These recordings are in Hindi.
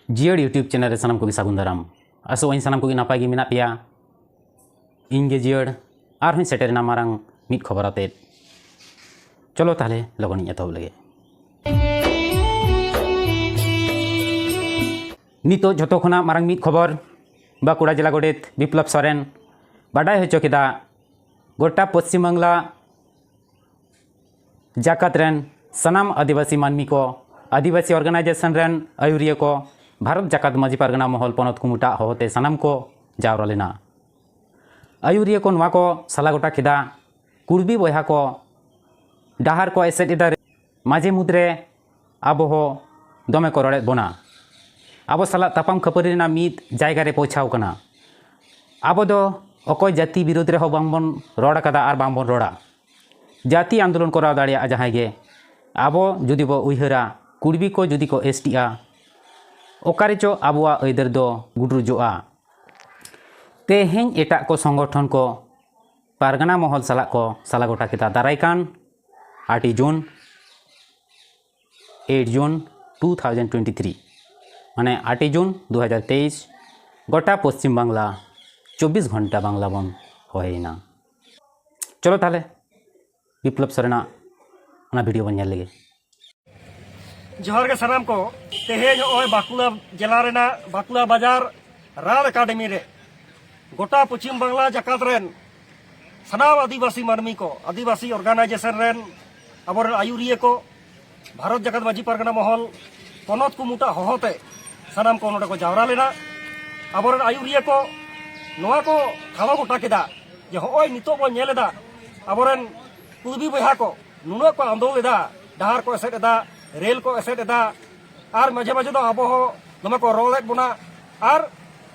जियर यूट्यूब चैनल रे सानाम को सागुन दाराम आसो इन सानाम को नपाय गे मेना पेया इन गे जियर आर हूँ सेटेरना मारांग मिट खबर आते चलो ताहले लगन एतहब लगे नितो जतो खना मारांग मिट खबर बाकुड़ा जिला गोडेत बिप्लब सोरेन बाडाय होचो केदा गोटा पश्चिम बांगला जाकात रेन सनाम आदिवासी मानमी को आदिवासी ऑर्गेनाइजेशन रेन आयुरिया को भारत जाकात माजी पारगना महल पनत कुमुटा होते सनाम को जावरा लेना आयुरिया को नवा को सला गोटा केदा कुर्बी बहा को डाहार को एसेट इधर माजे मुद्रे अब हो दमे को रड़े बोना अब सला तापाम खपरी ना मीत जायगा रे पहुंचाव कना अब दो अकोय जाति विरोध रे हो बांबन रोड़ा कदा आर बांबन रोड़ा जाति आंदोलन कराव दाड़िया जहां गे अब जुदी बो उइहरा कुर्बी को जुदी को एसटीआ ओकारे चो आबुआ ऐदर दो गुड्रुजोआ तेहें एटा को संगठन को पारगना महल सला को सला गोटा केता दारायकान 8 जून 8 जून 2023 माने 8 जून 2023 गोटा पश्चिम बांगला 24 घंटा बांगला बन होइना चलो ताले बिप्लब सोरेना वीडियो बन नेल लगे जोहार के सनाम को तेहेज ओय बाकुला जिला रेना बाकुला बाजार राल एकाडेमी रे गोटा पश्चिम बांगला जाकात रेन सनाम आदिवासी मानमी को आदिवासी ऑर्गेनाइजेशन रेन आबोर आयुरिया को भारत जाकात माजी पारगना महल पनत कुमुटा होते सनाम को नोडे को जावरा लेना आबोर आयुरिया को नोआ को ठावा गोटा केदा जे होय नितो बो नेलेदा आबोरन कुर्बी बहा को नुनो को आंदोलन एदा डाहार को एसेदा रेल को एसेट एदा और मजे मजे दो अब दमे को रोलेट बुना और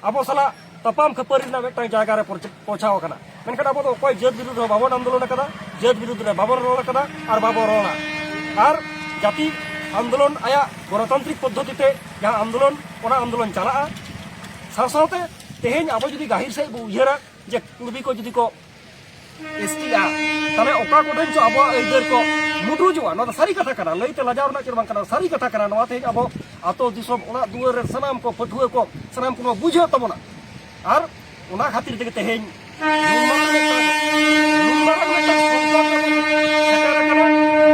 अब सला तपाम खपरी ना मेटा जायगा रे पहुंचाव कना मेनखान अब दो कोई जात विरुद्ध बाबन आंदोलन कदा जात विरुद्ध रे बाबन रोल कदा और बाबो रोला और जाति आंदोलन आया गणतांत्रिक पद्धति ते जहां आंदोलन ओना आंदोलन चला सावसावते तेहेन अब जुदी गाहिर से उयहरा जे कुर्बी को जुदी को एसटीआ ताले ओका कोठन चो अब एदर को मुडुजुआ न सारी कथा कना लईते लाजाव ना चिरबां कना सारी कथा कना नवा ते अब आतो दिसोम ओना दुआर रे सनाम को पठुए को सनाम को बुझे तबना और ओना खातिर ते तेहेन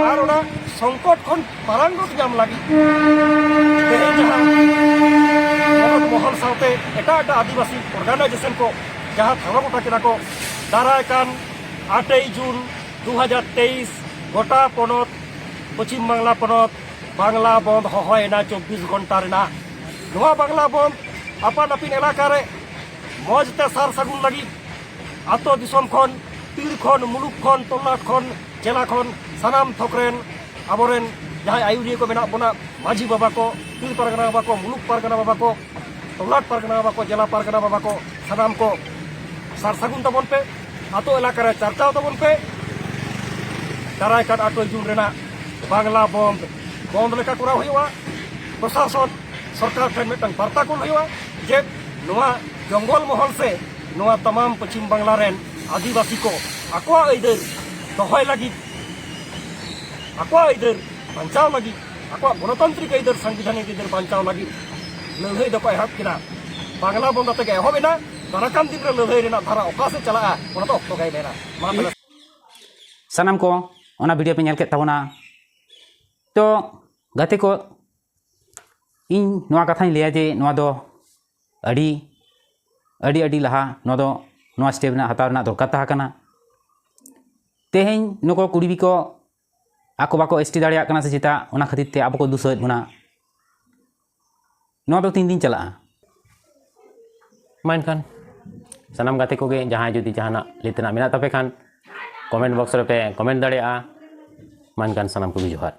और ओना संकट खन पारंगत जाम लागी तेहेन जहां महल सावते एटा एटा आदिवासी ऑर्गेनाइजेशन को जहां थाना गोटा केना को दारायकान 8 जून 2023 गोटा पनत पश्चिम बांगला पनत बांगला बंद होना 24 घंटा रेना नवा बांगला बंद आपान आपिन एलाका रे मजते सार सागुन लगी आतो दिसम खन पीर खन मुलुक खन तोलाट खन जिला खन सनाम थकरेन आबोरेन जहां आयुरिया को मेना बना माझी बाबा को पीर पारगना बाबा को मुलुक पारगना बाबा को तोलाट पारगना बाबा को जिला पारगना बाबा को सनाम को सार सागुन तबन पे आतो एलाका रे चर्चाव तबन पे दारायकान 8 जून रेना बांगला बंद बंद लेका करा हुआ प्रशासन सरकार ठेन मेटन बार्ता को हुआ जे नोआ जंगल महल से नोआ तमाम पश्चिम बांगला रेन आदिवासी को आकोआ ऐदर दहय लगी आकोआ ऐदर बांचाव लगी आकोआ गणतांत्रिक ऐदर संविधानिक ऐदर बांचाव लगी लड़ाई दको एहब किना बांगला बंद तक एहबेना दाराकान दिन रे लड़ाई रेना धारा ओका से चला ओना तो ऑक्टो गाय देना मा सनाम को ओना वीडियो पे नेल के ताबोना तो गाते को इन नवा कथानी लिया जे नवा दो अड़ी अड़ी अड़ी लहा नवा दो नवा स्टेप ना हताव ना दरकार ताहा कना तेहेन नको कुड़ीबी को आको बाको एसटी दाड़िया कना से चिता ओना खातिर ते आबो को दुसोत बुना नवा दो 3 दिन चला मानखान सनाम गाते को गे जहां जुदी जहाना लेतना मेना तपे खान कमेंट बॉक्स रे पे कमेंट दाड़िया मानखान सनाम को भी जोहार।